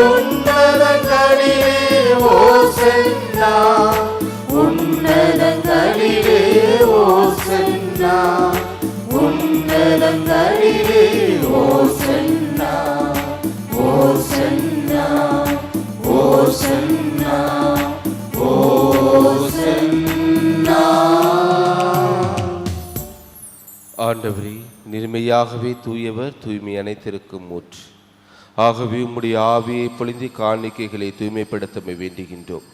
B: உன்னதங்களிலே ஓசன்னா, உன்னதங்களிலே ஓசன்னா, உன்னதங்களிலே ஓசன்னா, ஓசன்னா, ஓசன்னா, ஓசன்னா.
C: ஆண்டவரே, நிர்மையாகவே தூயவர், தூய்மை அனைத்திற்கும் ஊற்று. ஆகவே உம்முடைய ஆவியை பொழிந்து காணிக்கைகளை தூய்மைப்படுத்த வேண்டுகின்றோம்.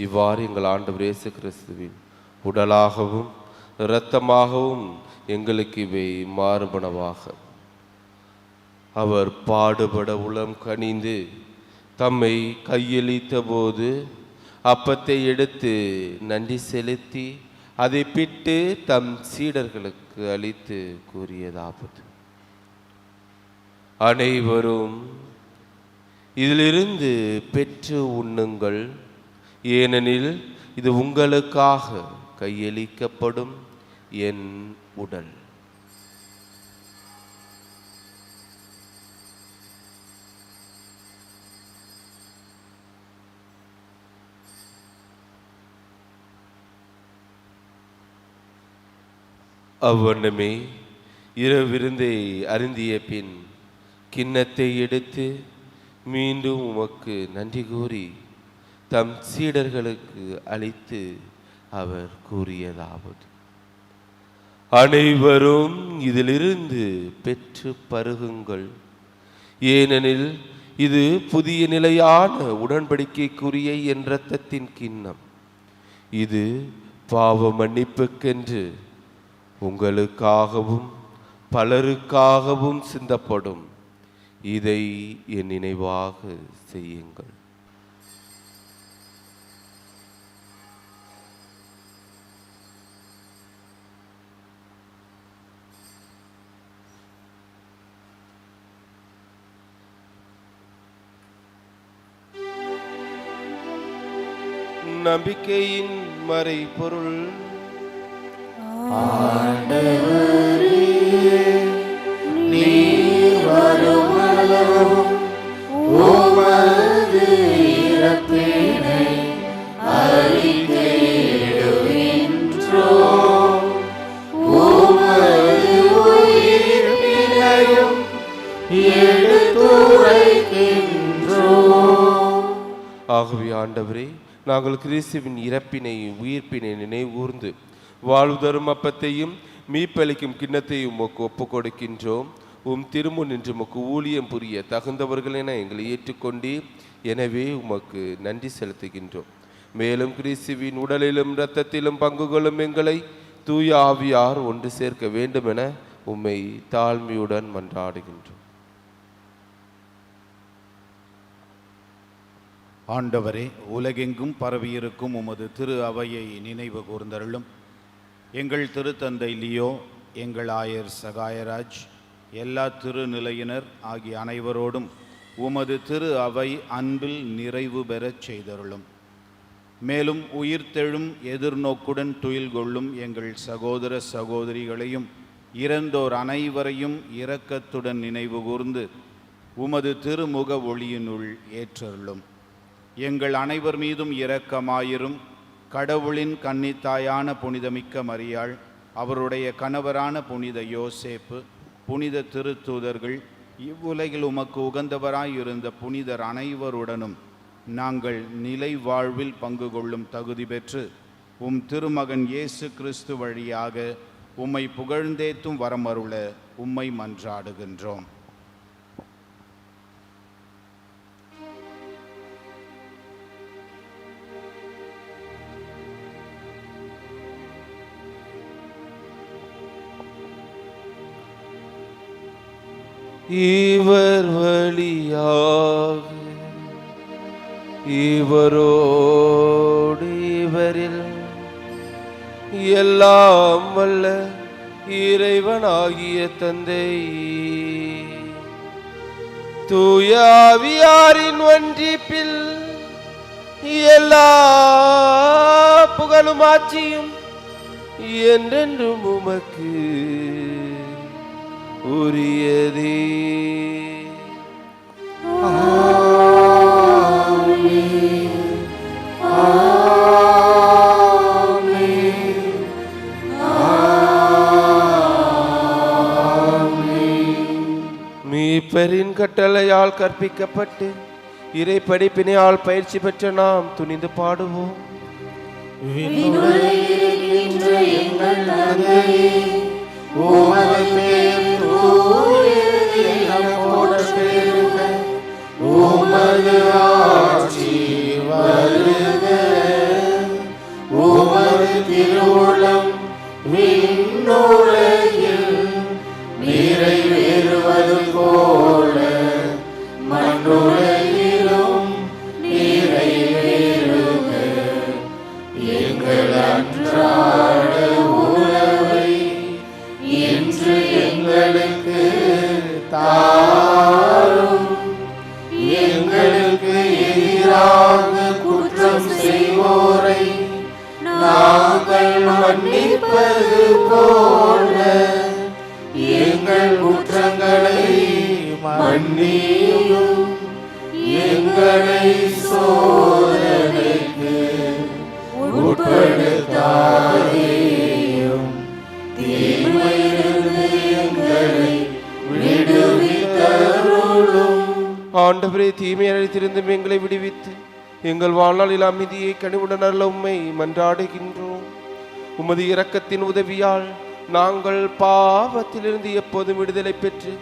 C: இவ்வாறு எங்கள் ஆண்டவர் இயேசு கிறிஸ்துவின் உடலாகவும் இரத்தமாகவும் எங்களுக்கு இவை மாறுபனவாக. அவர் பாடுபட உளம் கனிந்து தம்மை கையளித்த போது அப்பத்தை எடுத்து நன்றி செலுத்தி அதை பிட்டு தம் சீடர்களுக்கு அளித்து கூறியதாவது: அனைவரும் இதிலிருந்து பெற்று உண்ணுங்கள், ஏனெனில் இது உங்களுக்காக கையளிக்கப்படும் என் உடல். அவ்வண்ணமே இரவிருந்தை அருந்திய பின் கிண்ணத்தை எடுத்து மீண்டும் உமக்கு நன்றி கூறி தம் சீடர்களுக்கு அளித்து அவர் கூறியதாவது: அனைவரும் இதிலிருந்து பெற்று பருகுங்கள், ஏனெனில் இது புதிய நிலையான உடன்படிக்கைக்குரிய என் இரத்தத்தின் கிண்ணம். இது பாவ மன்னிப்புக்கென்று உங்களுக்காகவும் பலருக்காகவும் சிந்தப்படும். இதை என் நினைவாக செய்யுங்கள். நம்பிக்கையின் மறைபொருள்.
E: நீர் வருமளவும் உமது இறப்பினை அறிக்கையிடுகின்றோம். உமது உயிர்ப்பினையும் எடுத்துரைக்கின்றோம்.
C: ஆகவே ஆண்டவரே, நாங்கள் கிறிஸ்துவின் இறப்பினையும் உயிர்ப்பினை நினைவூர்ந்து வாழ்வு தரும் அப்பத்தையும் மீப்பளிக்கும் கிண்ணத்தையும் உமக்கு ஒப்புக் கொடுக்கின்றோம். திருமுன் நின்று உமக்கு ஊழியம் புரிய தகுந்தவர்கள் என எங்களை ஏற்றுக்கொண்டீர். எனவே உமக்கு நன்றி செலுத்துகின்றோம். மேலும் கிறிஸ்துவின் உடலிலும் இரத்தத்திலும் பங்கு கொள்ளும் எங்களை தூய ஆவியார் ஒன்று சேர்க்க வேண்டும் என உம்மை தாழ்மையுடன் மன்றாடுகின்றோம்.
F: ஆண்டவரே, உலகெங்கும் பரவியிருக்கும் உமது திரு அவையை நினைவு கூர்ந்தருளும். எங்கள் திருத்தந்தை லியோ, எங்கள் ஆயர் சகாயராஜ், எல்லா திருநிலையினர் ஆகிய அனைவரோடும் உமது திரு அவை அன்பில் நிறைவு பெறச் செய்தருளும். மேலும் உயிர்த்தெழும் எதிர்நோக்குடன் துயில் கொள்ளும் எங்கள் சகோதர சகோதரிகளையும் இறந்தோர் அனைவரையும் இரக்கத்துடன் நினைவு கூர்ந்து உமது திருமுக ஒளியினுள் ஏற்றருளும். எங்கள் அனைவர் மீதும் இரக்கமாயிரும். கடவுளின் கன்னித்தாயான புனிதமிக்க மரியாள், அவருடைய கணவரான புனித யோசேப்பு, புனித திருத்தூதர்கள், இவ்வுலகில் உமக்கு உகந்தவராயிருந்த புனிதர் அனைவருடனும் நாங்கள் நிலை வாழ்வில் பங்கு கொள்ளும் தகுதி பெற்று உம் திருமகன் இயேசு கிறிஸ்து வழியாக உம்மை புகழ்ந்தேத்தும் வரமருள உம்மை மன்றாடுகின்றோம்.
C: இவர் வழியாக இவரோடு இவரில் எல்லாம் வல்ல இறைவனாகிய தந்தை தூய ஆவியாரின் ஒன்றிப்பில் எல்லா புகழும் ஆட்சியும் என்றென்றும் உமக்கு உரியதே. மீட்பரின் கட்டளையால் கற்பிக்கப்பட்டு இறை படிப்பினையால் பயிற்சி பெற்ற நாம் துணிந்து பாடுவோம்.
E: உமது பேர் தூயது என போற்றப்பெறுக. உமது ஆட்சி வருக. உமது திருவுளம் விண்ணுலகில் நிறைவேறுவது போல மண்ணுலகிலும் நிறைவேறுக. எங்கள் அன்றாட உணவை இன்று எங்களுக்கு தாரும். எங்களுக்கு எதிராக குற்றம் செய்வோரை நாங்கள் மன்னிப்பது போல எங்கள் குற்றங்களை மன்னியும். எங்களை சோதனைக்கு உட்படுத்தாதேயும். தீமையிலிருந்து எங்களை விடுவித்தருளும்.
C: ஆண்டவரே, தீமை அழைத்திருந்தும் எங்களை விடுவித்து எங்கள் வாழ்நாளில் அமைதியை கனிவுடன் அருள உம்மை மன்றாடுகின்றோம். உமது இரக்கத்தின் உதவியால் நாங்கள் பாவத்திலிருந்து எப்போதும் விடுதலை பெற்று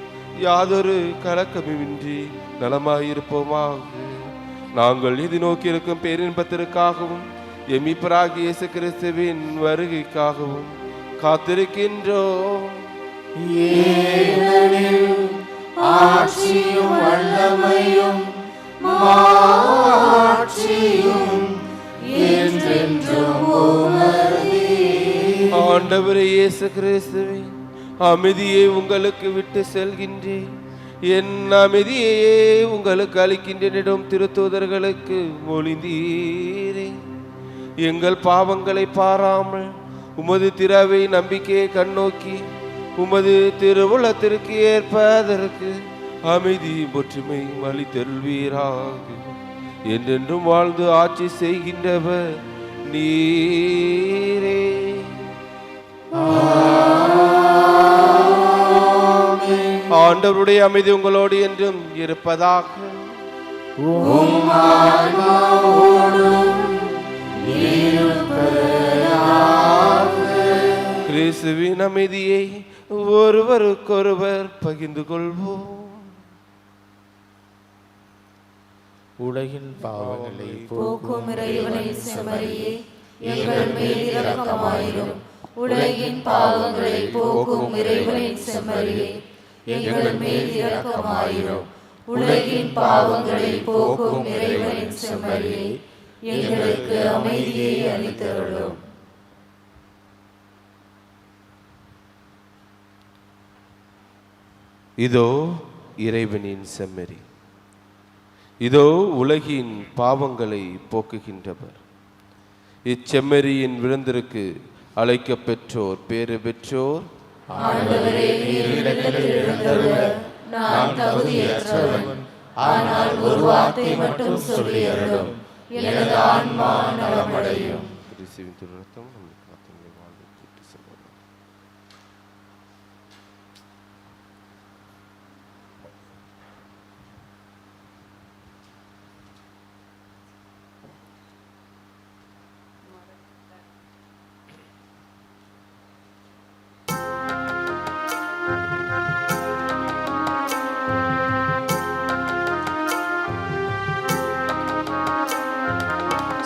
C: யாதொரு கலக்கமின்றி நலமாயிருப்போமாக. நாங்கள் இது நோக்கி இருக்கும் பேரின்பத்திற்காகவும் எமிப்பராகிய இயேசு கிறிஸ்துவின் வருகைக்காகவும் காத்திருக்கின்றோம்.
E: ஏனெனில் ஆட்சியும் வல்லமையும் மாட்சியும் என்றென்றும் உமதே.
C: ஆண்டவரே இயேசு கிறிஸ்துவே, அமைதியை உங்களுக்கு விட்டு செல்கின்றேன், என் அமைதியையே உங்களுக்கு அளிக்கின்றனிடம் திருத்தூதர்களுக்கு மொழிந்தீரே. எங்கள் பாவங்களை பாராமல் உமது திறவை நம்பிக்கையை கண்ணோக்கி உமது திருவுளத்திற்கு ஏற்பதற்கு அமைதி ஒற்றுமை அளித்தருள்வீராக. என்றென்றும் வாழ்ந்து ஆட்சி செய்கின்றவர் நீரே. ஆண்டவருடைய அமைதி உங்களோடு என்றும் இருப்பதாக. கிறிஸ்துவின் அமைதியை ஒருவருக்கொருவர் பகிர்ந்து கொள்வோம்.
B: உலகின் பாவங்களை
E: போக்கும் இறைவனின் செம்மறியே, எங்கள் மேல் இரக்கமாயிரும். உலகின் பாவங்களை போக்கும் இறைவனின் செம்மறியே, எங்கள் மேல் இரக்கமாயிரும். உலகின் பாவங்களை போக்கும் இறைவனின் செம்மறியே, எங்களுக்கு அமைதியை அளித்தருளும்.
C: இதோ இறைவனின் செம்மறி, இதோ உலகின் பாவங்களை போக்குகின்றவர். இச்செம்மறியின் விருந்திற்கு அழைக்க பெற்றோர் பேறு பெற்றோர்.
E: ஆண்டவரே, நீர் இடத்தில் எழுந்தருள நான் தகுதியற்றவன். ஆனால் ஒரு வார்த்தை மட்டும் சொல்லி அருளும், எனது ஆன்மா நலமடையும்.
C: கிறிஸ்துவின் திருரத்தம் நம்முடைய ஆத்துமாவை வாழ்வுக்கு இட்டுச் செல்லும்.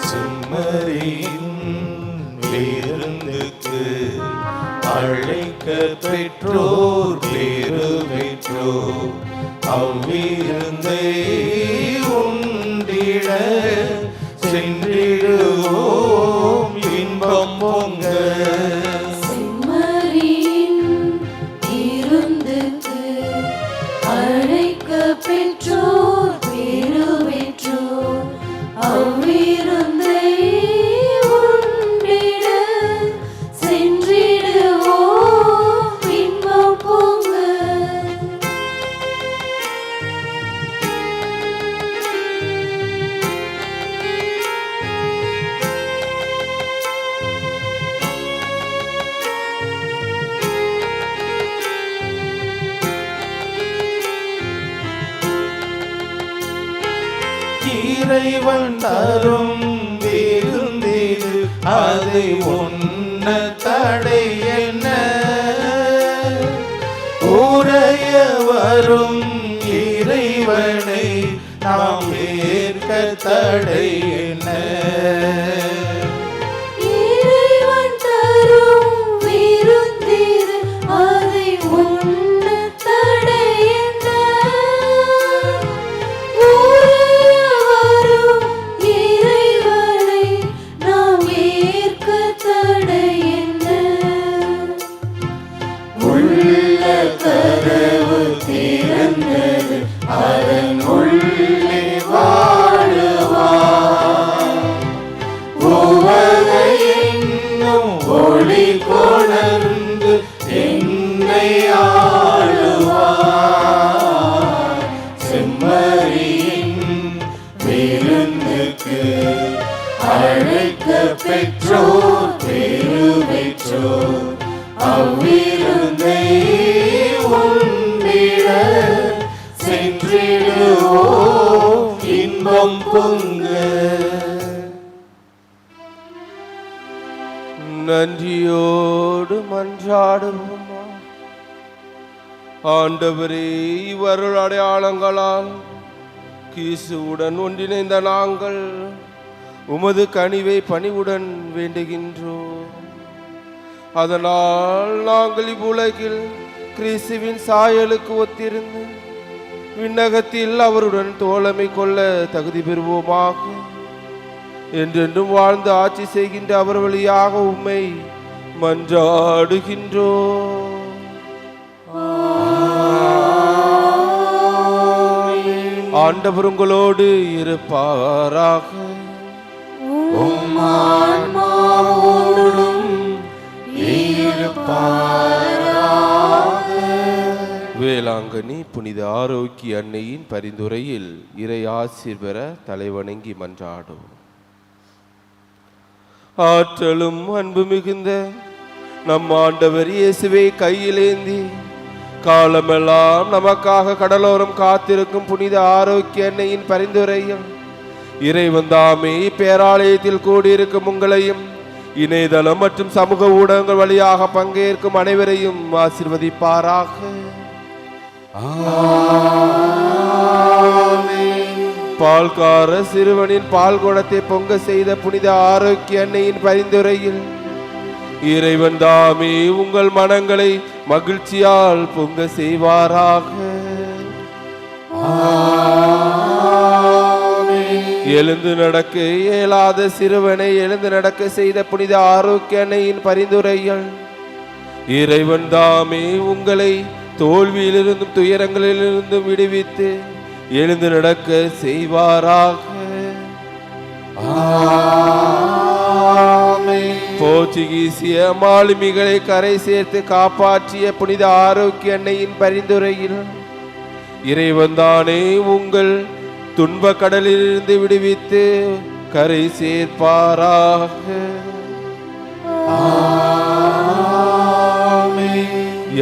B: செம்மறியின் விருந்துக்கு அழைக்க பெற்றோர் பேறு பெற்றோர். அவ்விருந்தை உண்டிட சென்றிடுவோம் இன்பம் பொங்க.
E: செம்மறியின் விருந்துக்கு அழைக்க பெற்றோர் பேறு பெற்றோர். அவ்விருந்தை உண்டிட சென்றிடுவோம் இன்பம் பொங்க.
B: இறைவன் தரும் விருந்திது அதை உண்ண தடை என்ன? உரைய வரும் இறைவனை நாம் ஏற்க தடை என்ன?
E: இறைவன் தரும் விருந்திது அதை உண்ண தடை என்ன? உரைய வரும் இறைவனை நாம் ஏற்க தடை என்ன? உள்ள கதவு திறந்தது, அதன் உள்ளே வாழுவார். உவகை என்னும் ஒளி கொணர்ந்து என்னை ஆளுவார். செம்மறியின் விருந்துக்கு அழைக்க பெற்றோர் பேறு பெற்றோர். அவ்விருந்தை உண்டிட சென்றிடுவோம் இன்பம் பொங்க.
C: நன்றியோடு மன்றாடுவோமா. ஆண்டவரே, இவருள் அடையாளங்களால் கிறிஸ்துவுடன் ஒன்றிணைந்த நாங்கள் உமது கனிவை பணிவுடன் வேண்டுகின்றோம். அதனால் நாங்கள் இவ்வுலகில் கிறிஸ்துவின் சாயலுக்கு ஒத்திருந்து விண்ணகத்தில் அவருடன் தோழமை கொள்ள தகுதி பெறுவோமாக. என்றென்றும் வாழ்ந்து ஆட்சி செய்கின்ற அவர் வழியாக உம்மை மன்றாடுகின்றோம். ஆண்டவர் உங்களோடு இருப்பாராக. வேளாங்கண்ணி புனித ஆரோக்கிய அன்னையின் பரிந்துரையில் இறை ஆசீர் பெற தலைவணங்கி மன்றாடும். ஆற்றலும் அன்பு மிகுந்த நம் ஆண்டவர் இயேசுவை கையிலேந்தி காலமெல்லாம் நமக்காக கடலோரம் காத்திருக்கும் புனித ஆரோக்கிய அன்னையின் பரிந்துரையில் இறைவன் தாமே பேராலயத்தில் கூடியிருக்கும் உங்களையும் இணையதளம் மற்றும் சமூக ஊடகங்கள் வழியாக பங்கேற்கும் அனைவரையும் ஆசீர்வதிப்பாராக. பால்கார சிறுவனின் பால் குடத்தை பொங்க செய்த புனித ஆரோக்கிய அன்னையின் பரிந்துரையில் இறைவன் தாமே உங்கள் மனங்களை மகிழ்ச்சியால் பொங்க செய்வாராக. எழுந்து நடக்க இயலாத சிறுவனை எழுந்து நடக்க செய்த புனித ஆரோக்கிய அன்னையின் பரிந்துரைகள் இறைவன் தாமே உங்களை தோல்வியிலிருந்தும் துயரங்களிலிருந்தும் விடுவித்து எழுந்து நடக்க செய்வாராக. போர்ச்சுகீசிய மாலுமிகளை கரை சேர்த்து காப்பாற்றிய புனித ஆரோக்கிய அன்னையின் பரிந்துரையில் இறைவன் தானே உங்கள் துன்ப கடலிலிருந்து விடுவித்து கரை சேர்ப்பாராக.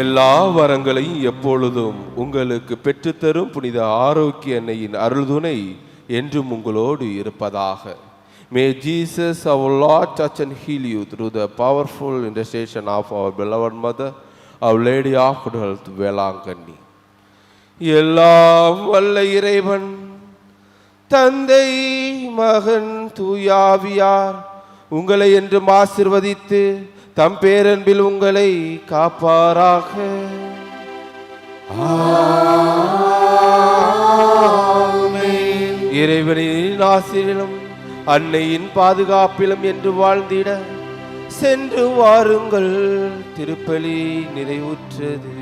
C: எல்லா வரங்களையும் எப்பொழுதும் உங்களுக்கு பெற்றுத்தரும் புனித ஆரோக்கிய அன்னையின் அருள்துணை என்றும் உங்களோடு இருப்பதாக. May Jesus our Lord touch and heal you through the powerful intercession of our beloved mother, Our Lady of Good Health, Velankanni. எல்லாம் வல்ல இறைவன் தந்தை மகன் தூயாவியார் உங்களை என்றும் ஆசீர்வதித்து தம் பேரன்பில் உங்களை காப்பாராக. இறைவனின் ஆசீரிலும் அன்னையின் பாதுகாப்பிலும் என்று வாழ்ந்திட சென்று வாருங்கள். திருப்பலி நிறைவுற்றது.